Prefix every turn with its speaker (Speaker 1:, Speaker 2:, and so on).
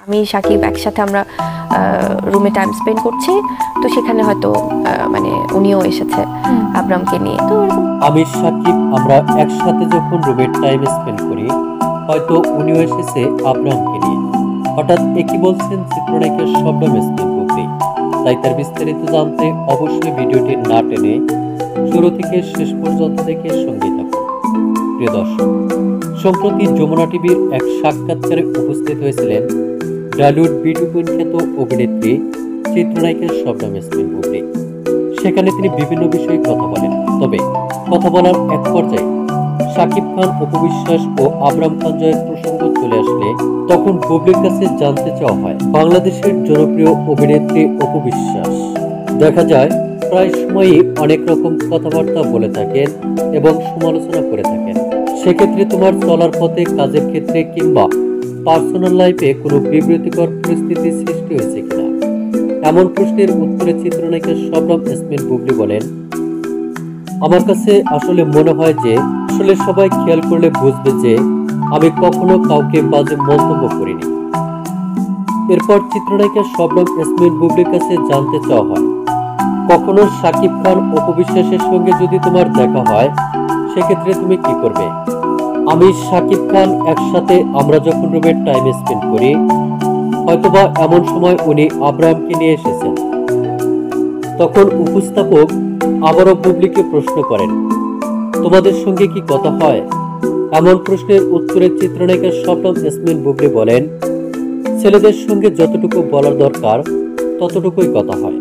Speaker 1: আমি সাকিব একসাথে আমরা রুমে টাইম স্পেন্ড করছি, তো সেখানে হয়তো মানে উনিও এসেছে আবরামকে নিয়ে। তো
Speaker 2: আমি সাকিব আমরা একসাথে যখন রুমে টাইম স্পেন্ড করি, হয়তো উনিও এসেছে আবরামকে নিয়ে। হঠাৎ একই বলছেন চিত্রনায়িকা শবনম ইসমিন বুবলি। তাই তার বিস্তারিত জানতে অবশ্যই ভিডিওটি না টেনে শুরু থেকে শেষ পর্যন্ত দেখে সঙ্গে থাকুন। প্রিয় দর্শক, সম্প্রতি যমুনা টিভির এক সাক্ষাৎকারে উপস্থিত হয়েছিলেন ঢালিউড বিউটি কুইন খ্যাত অভিনেত্রী চিত্রনায়িকা শবনম ইসমিন বুবলি। সেখানে তিনি বিভিন্ন বিষয়ে কথা বলেন। তবে কথা বলার এক পর্যায়ে শাকিব খান, অপু বিশ্বাস ও আবরাম খান জয়ের প্রসঙ্গ চলে আসলে তখন বুবলির কাছে জানতে চাওয়া হয় বাংলাদেশের জনপ্রিয় অভিনেত্রী অপু বিশ্বাস। দেখা যায় প্রায় সময়ই অনেক রকম কথাবার্তা বলে থাকেন এবং সমালোচনা করে থাকেন। সেক্ষেত্রে তোমার চলার পথে, কাজের ক্ষেত্রে কিংবা পার্সোনাল লাইফে কোনো বিব্রতিকর পরিস্থিতি সৃষ্টি হয়েছে কিনা, এমন প্রশ্নের উত্তরে চিত্রনায়িকা শবনম ইসমিন বুবলি বলেন, আমার কাছে আসলে মনে হয় যে আসলে সবাই খেয়াল করলে বুঝবে যে আমি কখনো কাউকে বাজে মন্তব্য করিনি। এরপর চিত্রনায়িকা শবনম ইসমিন বুবলির কাছে জানতে চাওয়া হয়, কখনো শাকিব খান, অপু বিশ্বাসের সঙ্গে যদি তোমার দেখা হয় সেক্ষেত্রে তুমি কি করবে? আমি শাকিব খান একসাথে আমরা যখন রুমে টাইম স্পেন্ড করি, হয়তোবা এমন সময় উনি আব্রাহামকে নিয়ে এসেছেন। তখন উপস্থাপক আবারও বুবলিকে প্রশ্ন করেন, তোমাদের সঙ্গে কি কথা হয়? এমন প্রশ্নের উত্তরে চিত্রনায়িকা শবনম ইসমিন বুবলি বলেন, ছেলেদের সঙ্গে যতটুকু বলার দরকার ততটুকুই কথা হয়।